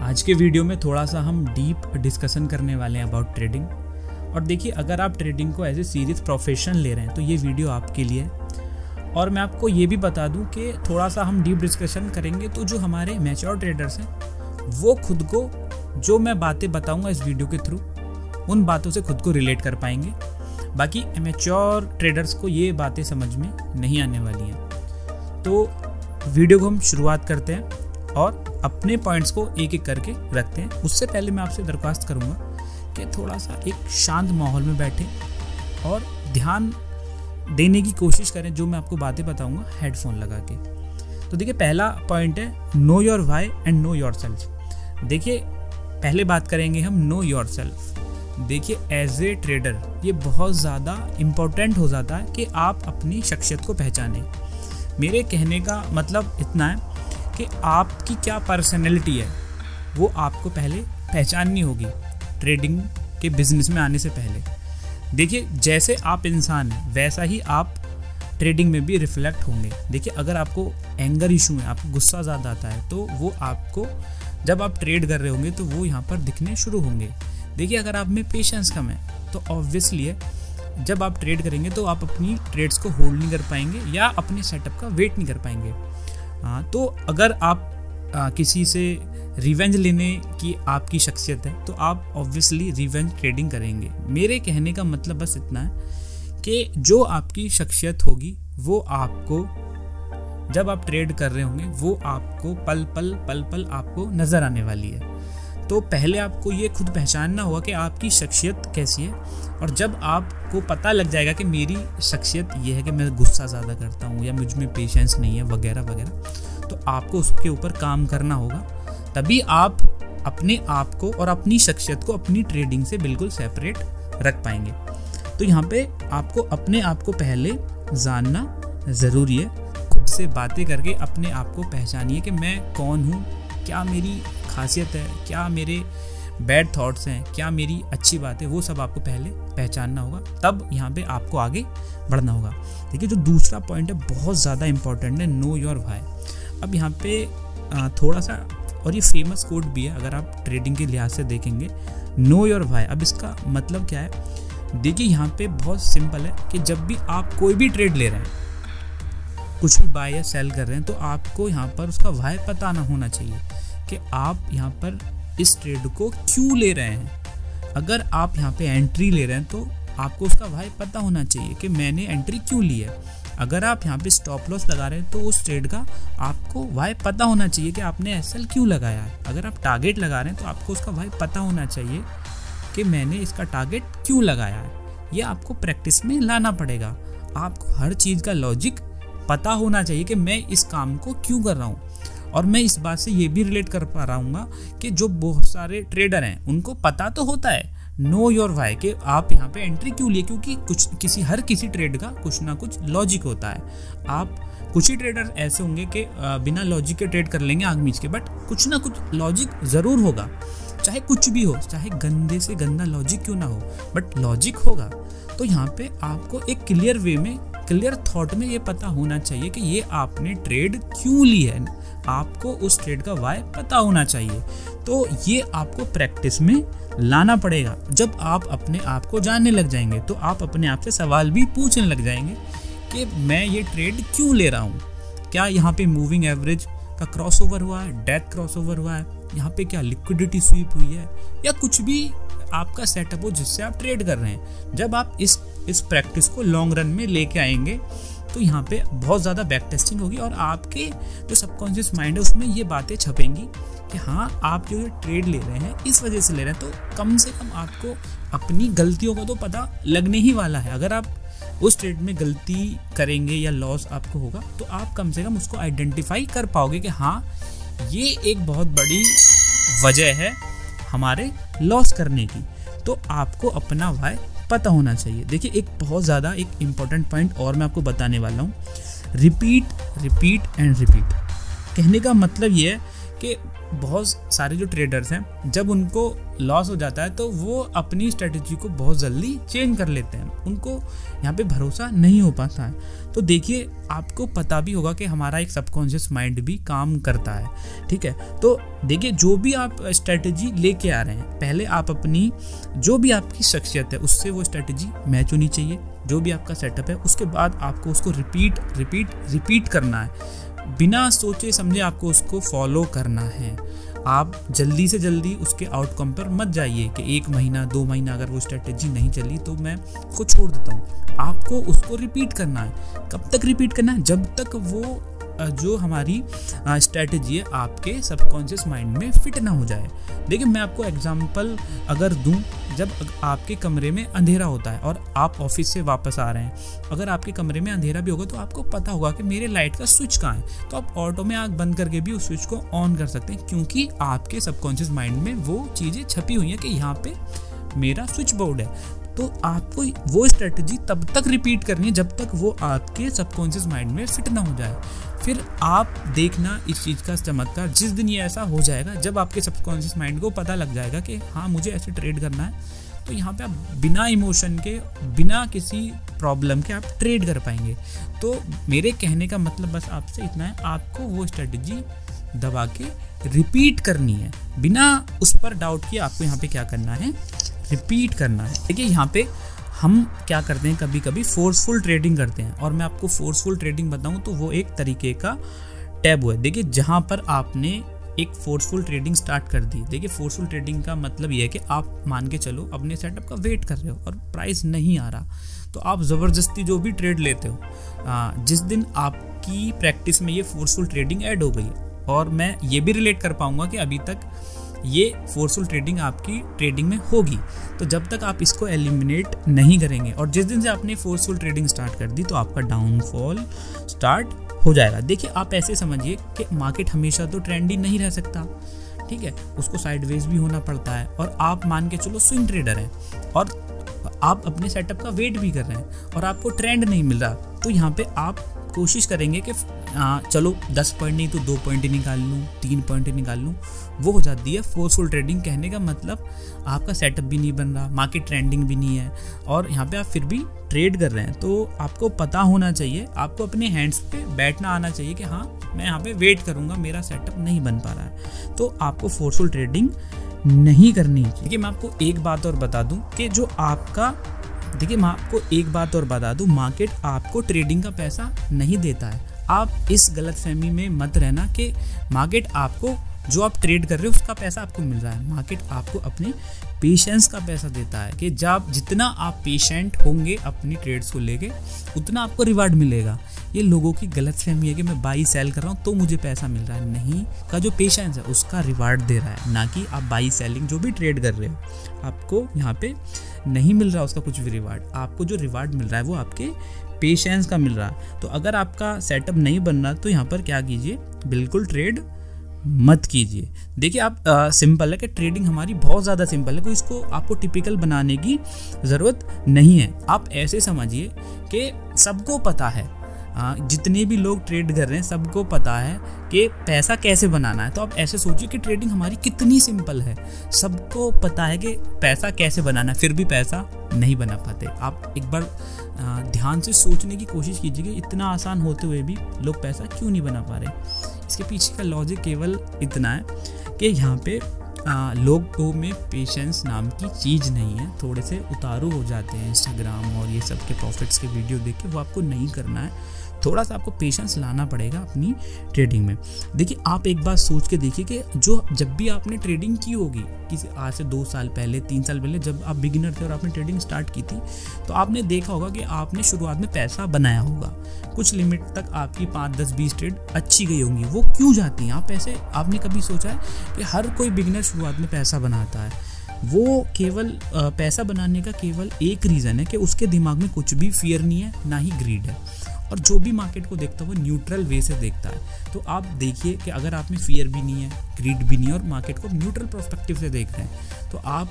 आज के वीडियो में थोड़ा सा हम डीप डिस्कशन करने वाले हैं अबाउट ट्रेडिंग। और देखिए, अगर आप ट्रेडिंग को एज ए सीरियस प्रोफेशन ले रहे हैं तो ये वीडियो आपके लिए है। और मैं आपको ये भी बता दूं कि थोड़ा सा हम डीप डिस्कशन करेंगे तो जो हमारे मैच्योर ट्रेडर्स हैं वो खुद को, जो मैं बातें बताऊंगा इस वीडियो के थ्रू, उन बातों से खुद को रिलेट कर पाएंगे। बाकी मैच्योर ट्रेडर्स को ये बातें समझ में नहीं आने वाली हैं। तो वीडियो को हम शुरुआत करते हैं और अपने पॉइंट्स को एक एक करके रखते हैं। उससे पहले मैं आपसे दरख्वास्त करूंगा कि थोड़ा सा एक शांत माहौल में बैठें और ध्यान देने की कोशिश करें जो मैं आपको बातें बताऊंगा हेडफोन लगा के। तो देखिए, पहला पॉइंट है know your why and know your self. देखिए, पहले बात करेंगे हम नो योर सेल्फ। देखिए, एज ए ट्रेडर ये बहुत ज़्यादा इम्पोर्टेंट हो जाता है कि आप अपनी शख्सियत को पहचानें। मेरे कहने का मतलब इतना है कि आपकी क्या पर्सनैलिटी है वो आपको पहले पहचाननी होगी ट्रेडिंग के बिजनेस में आने से पहले। देखिए, जैसे आप इंसान हैं वैसा ही आप ट्रेडिंग में भी रिफ्लेक्ट होंगे। देखिए, अगर आपको एंगर इशू है, आपको गुस्सा ज़्यादा आता है, तो वो आपको जब आप ट्रेड कर रहे होंगे तो वो यहाँ पर दिखने शुरू होंगे। देखिए, अगर आप में पेशेंस कम है तो ऑब्वियसली है जब आप ट्रेड करेंगे तो आप अपनी ट्रेड्स को होल्ड नहीं कर पाएंगे या अपने सेटअप का वेट नहीं कर पाएंगे। तो अगर आप किसी से रिवेंज लेने की आपकी शख्सियत है तो आप ऑब्वियसली रिवेंज ट्रेडिंग करेंगे। मेरे कहने का मतलब बस इतना है कि जो आपकी शख्सियत होगी वो आपको, जब आप ट्रेड कर रहे होंगे, वो आपको पल पल आपको नज़र आने वाली है। तो पहले आपको ये खुद पहचानना होगा कि आपकी शख्सियत कैसी है। और जब आपको पता लग जाएगा कि मेरी शख्सियत ये है कि मैं गुस्सा ज़्यादा करता हूँ या मुझ में पेशेंस नहीं है वगैरह वगैरह, तो आपको उसके ऊपर काम करना होगा। तभी आप अपने आप को और अपनी शख्सियत को अपनी ट्रेडिंग से बिल्कुल सेपरेट रख पाएंगे। तो यहाँ पे आपको अपने आप को पहले जानना ज़रूरी है। खुद से बातें करके अपने आप को पहचानिए कि मैं कौन हूँ, क्या मेरी खासियत है, क्या मेरे बैड थॉट्स हैं, क्या मेरी अच्छी बात है, वो सब आपको पहले पहचानना होगा। तब यहाँ पे आपको आगे बढ़ना होगा। देखिए, जो दूसरा पॉइंट है बहुत ज़्यादा इंपॉर्टेंट है, नो योर व्हाई। अब यहाँ पे थोड़ा सा, और ये फेमस कोड भी है अगर आप ट्रेडिंग के लिहाज से देखेंगे, नो योर व्हाई। अब इसका मतलब क्या है? देखिए, यहाँ पे बहुत सिंपल है कि जब भी आप कोई भी ट्रेड ले रहे हैं, कुछ भी बाय या सेल कर रहे हैं, तो आपको यहाँ पर उसका व्हाई पता ना होना चाहिए कि आप यहाँ पर इस ट्रेड को क्यों ले रहे हैं। अगर आप यहाँ पे एंट्री ले रहे हैं तो आपको उसका व्हाई पता होना चाहिए कि मैंने एंट्री क्यों ली है। अगर आप यहाँ पे स्टॉप लॉस लगा रहे हैं तो उस ट्रेड का आपको व्हाई पता होना चाहिए कि आपने एसएल क्यों लगाया है। अगर आप टारगेट लगा रहे हैं तो आपको उसका व्हाई पता होना चाहिए कि मैंने इसका टारगेट क्यों लगाया है। ये आपको प्रैक्टिस में लाना पड़ेगा। आपको हर चीज़ का लॉजिक पता होना चाहिए कि मैं इस काम को क्यों कर रहा हूँ। और मैं इस बात से ये भी रिलेट कर पा रहा हूँ कि जो बहुत सारे ट्रेडर हैं उनको पता तो होता है नो योर व्हाई कि आप यहाँ पे एंट्री क्यों लिए, क्योंकि हर किसी ट्रेड का कुछ ना कुछ लॉजिक होता है। आप कुछ ही ट्रेडर ऐसे होंगे कि बिना लॉजिक के ट्रेड कर लेंगे आग मीच के, बट कुछ ना कुछ लॉजिक ज़रूर होगा। चाहे कुछ भी हो, चाहे गंदे से गंदा लॉजिक क्यों ना हो, बट लॉजिक होगा। तो यहाँ पे आपको एक क्लियर वे में, क्लियर थॉट में ये पता होना चाहिए कि ये आपने ट्रेड क्यों ली है। आपको उस ट्रेड का व्हाई पता होना चाहिए। तो ये आपको प्रैक्टिस में लाना पड़ेगा। जब आप अपने आप को जानने लग जाएंगे तो आप अपने आप से सवाल भी पूछने लग जाएंगे कि मैं ये ट्रेड क्यों ले रहा हूँ। क्या यहाँ पे मूविंग एवरेज का क्रॉसओवर हुआ है, डेथ क्रॉसओवर हुआ है, यहाँ पे क्या लिक्विडिटी स्वीप हुई है, या कुछ भी आपका सेटअप हो जिससे आप ट्रेड कर रहे हैं। जब आप इस प्रैक्टिस को लॉन्ग रन में लेके आएंगे तो यहाँ पे बहुत ज़्यादा बैक टेस्टिंग होगी और आपके जो सबकॉन्शियस माइंड है उसमें ये बातें छपेंगी कि हाँ, आप जो ट्रेड ले रहे हैं इस वजह से ले रहे हैं। तो कम से कम आपको अपनी गलतियों का तो पता लगने ही वाला है। अगर आप उस ट्रेड में गलती करेंगे या लॉस आपको होगा तो आप कम से कम उसको आइडेंटिफाई कर पाओगे कि हाँ, ये एक बहुत बड़ी वजह है हमारे लॉस करने की। तो आपको अपना व्हाई पता होना चाहिए। देखिए, एक बहुत ज़्यादा एक इम्पॉर्टेंट पॉइंट और मैं आपको बताने वाला हूँ, रिपीट एंड रिपीट। कहने का मतलब ये है कि बहुत सारे जो ट्रेडर्स हैं जब उनको लॉस हो जाता है तो वो अपनी स्ट्रेटजी को बहुत जल्दी चेंज कर लेते हैं, उनको यहाँ पे भरोसा नहीं हो पाता है। तो देखिए आपको पता भी होगा कि हमारा एक सबकॉन्शियस माइंड भी काम करता है, ठीक है। तो देखिए जो भी आप स्ट्रेटजी लेके आ रहे हैं, पहले आप अपनी जो भी आपकी शख्सियत है उससे वो स्ट्रेटजी मैच होनी चाहिए, जो भी आपका सेटअप है। उसके बाद आपको उसको रिपीट करना है, बिना सोचे समझे आपको उसको फॉलो करना है। आप जल्दी से जल्दी उसके आउटकम पर मत जाइए कि 1 महीना 2 महीना अगर वो स्ट्रेटजी नहीं चली तो मैं उसको छोड़ देता हूँ। आपको उसको रिपीट करना है। कब तक रिपीट करना है? जब तक वो जो हमारी स्ट्रेटजी है आपके सबकॉन्शियस माइंड में फिट ना हो जाए। देखिए मैं आपको एग्जांपल अगर दूं, जब आपके कमरे में अंधेरा होता है और आप ऑफिस से वापस आ रहे हैं, अगर आपके कमरे में अंधेरा भी होगा तो आपको पता होगा कि मेरे लाइट का स्विच कहाँ है, तो आप ऑटो में आँख बंद करके भी उस स्विच को ऑन कर सकते हैं, क्योंकि आपके सबकॉन्शियस माइंड में वो चीज़ें छपी हुई हैं कि यहाँ पे मेरा स्विच बोर्ड है। तो आपको वो स्ट्रेटजी तब तक रिपीट करनी है जब तक वो आपके सबकॉन्शियस माइंड में फिट ना हो जाए। फिर आप देखना इस चीज़ का चमत्कार, जिस दिन ये ऐसा हो जाएगा जब आपके सबकॉन्शियस माइंड को पता लग जाएगा कि हाँ मुझे ऐसे ट्रेड करना है, तो यहाँ पे आप बिना इमोशन के, बिना किसी प्रॉब्लम के आप ट्रेड कर पाएंगे। तो मेरे कहने का मतलब बस आपसे इतना है, आपको वो स्ट्रेटजी दबा के रिपीट करनी है, बिना उस पर डाउट किए आपको यहाँ पे क्या करना है, रिपीट करना है। देखिए यहाँ पे हम क्या करते हैं, कभी कभी फोर्सफुल ट्रेडिंग करते हैं, और मैं आपको फोर्सफुल ट्रेडिंग बताऊं तो वो एक तरीके का टैबू है। देखिए जहाँ पर आपने एक फोर्सफुल ट्रेडिंग स्टार्ट कर दी, देखिए फोर्सफुल ट्रेडिंग का मतलब ये है कि आप मान के चलो अपने सेटअप का वेट कर रहे हो और प्राइस नहीं आ रहा, तो आप ज़बरदस्ती जो भी ट्रेड लेते हो, जिस दिन आपकी प्रैक्टिस में ये फोर्सफुल ट्रेडिंग ऐड हो गई, और मैं ये भी रिलेट कर पाऊंगा कि अभी तक ये फोर्सफुल ट्रेडिंग आपकी ट्रेडिंग में होगी, तो जब तक आप इसको एलिमिनेट नहीं करेंगे और जिस दिन से आपने फोर्सफुल ट्रेडिंग स्टार्ट कर दी तो आपका डाउनफॉल स्टार्ट हो जाएगा। देखिए आप ऐसे समझिए कि मार्केट हमेशा तो ट्रेंडी नहीं रह सकता, ठीक है, उसको साइडवेज भी होना पड़ता है, और आप मान के चलो स्विंग ट्रेडर हैं और आप अपने सेटअप का वेट भी कर रहे हैं और आपको ट्रेंड नहीं मिल रहा, तो यहाँ पे आप कोशिश करेंगे कि चलो 10 पॉइंट नहीं तो 2 पॉइंट ही निकाल लूँ, 3 पॉइंट ही निकाल लूँ। वो हो जाती है फोर्सफुल ट्रेडिंग। कहने का मतलब आपका सेटअप भी नहीं बन रहा, मार्केट ट्रेंडिंग भी नहीं है, और यहाँ पे आप फिर भी ट्रेड कर रहे हैं। तो आपको पता होना चाहिए, आपको अपने हैंड्स पे बैठना आना चाहिए कि हाँ मैं यहाँ पे वेट करूँगा, मेरा सेटअप नहीं बन पा रहा है, तो आपको फोर्सफुल ट्रेडिंग नहीं करनी चाहिए। देखिए मैं आपको एक बात और बता दूँ कि जो आपका, देखिए मैं आपको एक बात और बता दूं, मार्केट आपको ट्रेडिंग का पैसा नहीं देता है। आप इस गलतफहमी में मत रहना कि मार्केट आपको, जो आप ट्रेड कर रहे हो उसका पैसा आपको मिल रहा है। मार्केट आपको अपने पेशेंस का पैसा देता है कि जब जितना आप पेशेंट होंगे अपनी ट्रेड्स को लेके उतना आपको रिवार्ड मिलेगा। ये लोगों की गलतफहमी है कि मैं बाई सेल कर रहा हूँ तो मुझे पैसा मिल रहा है, नहीं, का जो पेशेंस है उसका रिवार्ड दे रहा है, ना कि आप बाई सेलिंग जो भी ट्रेड कर रहे हो आपको यहाँ पे नहीं मिल रहा उसका कुछ भी रिवार्ड। आपको जो रिवार्ड मिल रहा है वो आपके पेशेंस का मिल रहा है। तो अगर आपका सेटअप नहीं बन रहा तो यहाँ पर क्या कीजिए, बिल्कुल ट्रेड मत कीजिए। देखिए आप सिंपल है कि ट्रेडिंग हमारी बहुत ज़्यादा सिंपल है, कोई इसको आपको टिपिकल बनाने की ज़रूरत नहीं है। आप ऐसे समझिए कि सबको पता है, जितने भी लोग ट्रेड कर रहे हैं सबको पता है कि पैसा कैसे बनाना है। तो आप ऐसे सोचिए कि ट्रेडिंग हमारी कितनी सिंपल है, सबको पता है कि पैसा कैसे बनाना है, फिर भी पैसा नहीं बना पाते। आप एक बार ध्यान से सोचने की कोशिश कीजिए कि इतना आसान होते हुए भी लोग पैसा क्यों नहीं बना पा रहे। इसके पीछे का लॉजिक केवल इतना है कि यहाँ पे लोगों में पेशेंस नाम की चीज़ नहीं है। थोड़े से उतारू हो जाते हैं इंस्टाग्राम और ये सब के प्रॉफिट्स के वीडियो देख के, वो आपको नहीं करना है। थोड़ा सा आपको पेशेंस लाना पड़ेगा अपनी ट्रेडिंग में। देखिए आप एक बात सोच के देखिए कि जब भी आपने ट्रेडिंग की होगी, किसी आज से 2 साल पहले 3 साल पहले जब आप बिगिनर थे और आपने ट्रेडिंग स्टार्ट की थी, तो आपने देखा होगा कि आपने शुरुआत में पैसा बनाया होगा, कुछ लिमिट तक आपकी 5, 10, 20 ट्रेड अच्छी गई होंगी। वो क्यों जाती हैं? आप ऐसे आपने कभी सोचा है कि हर कोई बिगिनर शुरुआत में पैसा बनाता है? वो केवल पैसा बनाने का केवल एक रीज़न है कि उसके दिमाग में कुछ भी फियर नहीं है, ना ही ग्रीड है, और जो भी मार्केट को देखता है वो न्यूट्रल वे से देखता है। तो आप देखिए कि अगर आप में फियर भी नहीं है, ग्रीड भी नहीं है, और मार्केट को न्यूट्रल पर्सपेक्टिव से देख रहे हैं, तो आप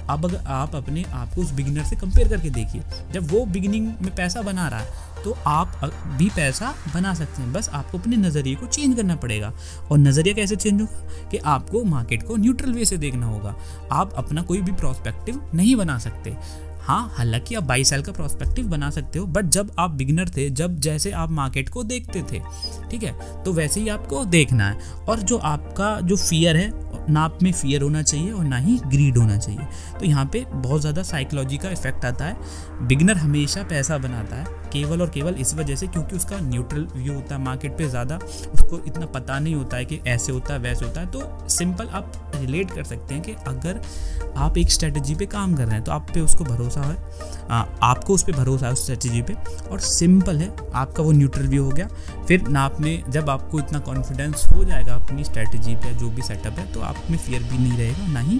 अब अगर आप अपने आप को उस बिगिनर से कंपेयर करके देखिए, जब वो बिगिनिंग में पैसा बना रहा है तो आप भी पैसा बना सकते हैं, बस आपको अपने नज़रिए को चेंज करना पड़ेगा। और नज़रिया कैसे चेंज होगा कि आपको मार्केट को न्यूट्रल वे से देखना होगा। आप अपना कोई भी प्रोस्पेक्टिव नहीं बना सकते। हाँ, हालांकि आप बाई सेल का प्रोस्पेक्टिव बना सकते हो, बट जब आप बिगिनर थे, जब जैसे आप मार्केट को देखते थे, ठीक है, तो वैसे ही आपको देखना है। और जो आपका जो फियर है, ना आप में फियर होना चाहिए और ना ही ग्रीड होना चाहिए। तो यहाँ पे बहुत ज़्यादा साइकोलॉजी का इफेक्ट आता है। बिगिनर हमेशा पैसा बनाता है केवल और केवल इस वजह से क्योंकि उसका न्यूट्रल व्यू होता है मार्केट पे, ज़्यादा उसको इतना पता नहीं होता है कि ऐसे होता है वैसे होता है। तो सिंपल आप रिलेट कर सकते हैं कि अगर आप एक स्ट्रेटजी पे काम कर रहे हैं तो आप पे उसको भरोसा है, आपको उस पर भरोसा है उस स्ट्रेटजी पे, और सिंपल है, आपका वो न्यूट्रल व्यू हो गया। फिर ना आपने, जब आपको इतना कॉन्फिडेंस हो जाएगा अपनी स्ट्रेटजी पे जो भी सेटअप है, तो आप में फियर भी नहीं रहेगा, ना ही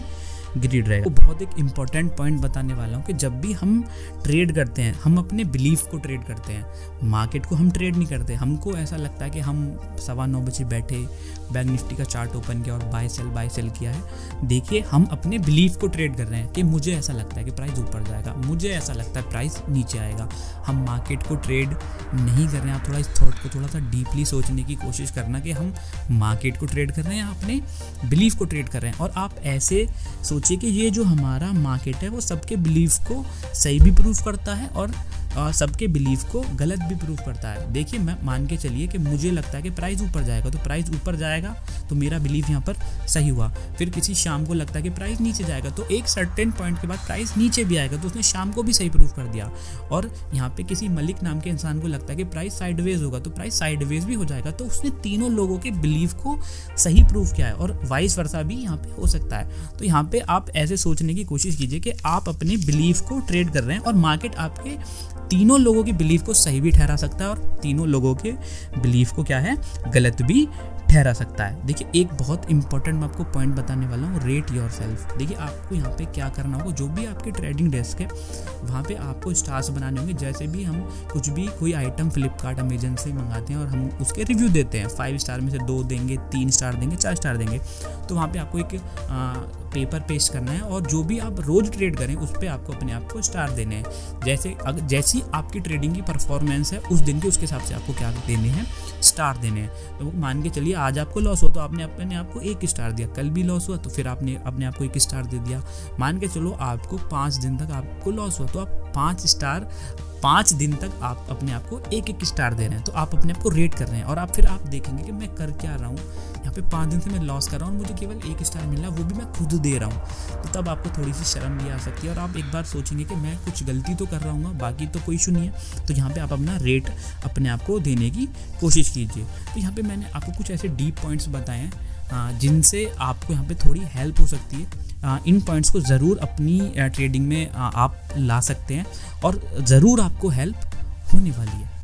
ग्रीड रहेगा। तो बहुत एक इंपॉर्टेंट पॉइंट बताने वाला हूँ कि जब भी हम ट्रेड करते हैं, हम अपने बिलीफ को ट्रेड करते हैं, मार्केट को हम ट्रेड नहीं करते। हमको ऐसा लगता है कि हम 9:15 बजे बैठे, बैंक निफ्टी का चार्ट ओपन किया और बाय सेल किया है। देखिए, हम अपने बिलीफ को ट्रेड कर रहे हैं कि मुझे ऐसा लगता है कि प्राइस ऊपर जाएगा, मुझे ऐसा लगता है प्राइस नीचे आएगा। हम मार्केट को ट्रेड नहीं कर रहे हैं। आप थोड़ा इस थॉट को थोड़ा सा डीपली सोचने की कोशिश करना कि हम मार्केट को ट्रेड कर रहे हैं, अपने बिलीफ को ट्रेड कर रहे हैं। और आप ऐसे सोचिए कि ये जो हमारा मार्केट है वो सबके बिलीफ को सही भी प्रूफ करता है और सबके बिलीफ को गलत भी प्रूफ करता है। देखिए, मैं मान के चलिए कि मुझे लगता है कि प्राइस ऊपर जाएगा, तो प्राइस ऊपर जाएगा तो मेरा बिलीफ यहाँ पर सही हुआ। फिर किसी शाम को लगता है कि प्राइस नीचे जाएगा, तो एक सर्टेन पॉइंट के बाद प्राइस नीचे भी आएगा, तो उसने शाम को भी सही प्रूफ कर दिया। और यहाँ पे किसी मलिक नाम के इंसान को लगता है कि प्राइस साइडवेज होगा, तो प्राइस साइडवेज भी हो जाएगा, तो उसने तीनों लोगों के बिलीफ को सही प्रूफ किया है। और वाइस वर्सा भी यहाँ पे हो सकता है। तो यहाँ पे आप ऐसे सोचने की कोशिश कीजिए कि आप अपने बिलीफ को ट्रेड कर रहे हैं और मार्केट आपके तीनों लोगों की बिलीफ को सही भी ठहरा सकता है और तीनों लोगों के बिलीफ को क्या है, गलत भी ठहरा सकता है। देखिए, एक बहुत इंपॉर्टेंट मैं आपको पॉइंट बताने वाला हूँ, रेट योर सेल्फ। देखिए, आपको यहाँ पे क्या करना होगा, जो भी आपके ट्रेडिंग डेस्क है वहाँ पे आपको स्टार्स बनाने होंगे। जैसे भी हम कुछ भी कोई आइटम फ्लिपकार्ट, अमेजन से मंगाते हैं और हम उसके रिव्यू देते हैं, 5 स्टार में से 2 देंगे, 3 स्टार देंगे, 4 स्टार देंगे, तो वहाँ पे आपको एक पेपर पेस्ट करना है और जो भी आप रोज़ ट्रेड करें उस पर आपको अपने आप को स्टार देने हैं। जैसी आपकी ट्रेडिंग की परफॉर्मेंस है उस दिन के, उसके हिसाब से आपको क्या देने हैं, स्टार देने हैं। तो मान के चलिए आज आपको लॉस हो तो आपने अपने आप को 1 स्टार दिया, कल भी लॉस हुआ तो फिर आपने अपने आप को 1 स्टार दे दिया। मान के चलो आपको 5 दिन तक आपको लॉस हुआ तो आप 5 स्टार 5 दिन तक आप अपने आप को 1-1 स्टार दे रहे हैं। तो आप अपने आप को रेट कर रहे हैं और फिर आप देखेंगे कि मैं कर क्या रहा हूँ। यहाँ पे 5 दिन से मैं लॉस कर रहा हूँ, मुझे केवल 1 स्टार मिल रहा है, वो भी मैं खुद दे रहा हूँ। तो तब आपको थोड़ी सी शर्म भी आ सकती है और आप एक बार सोचेंगे कि मैं कुछ गलती तो कर रहा हूँ, बाकी तो कोई इशू नहीं है। तो यहाँ पे आप अपना रेट अपने आप को देने की कोशिश कीजिए। तो यहाँ पे मैंने आपको कुछ ऐसे डीप पॉइंट्स बताए हैं जिनसे आपको यहाँ पे थोड़ी हेल्प हो सकती है। इन पॉइंट्स को ज़रूर अपनी ट्रेडिंग में आप ला सकते हैं और ज़रूर आपको हेल्प होने वाली है।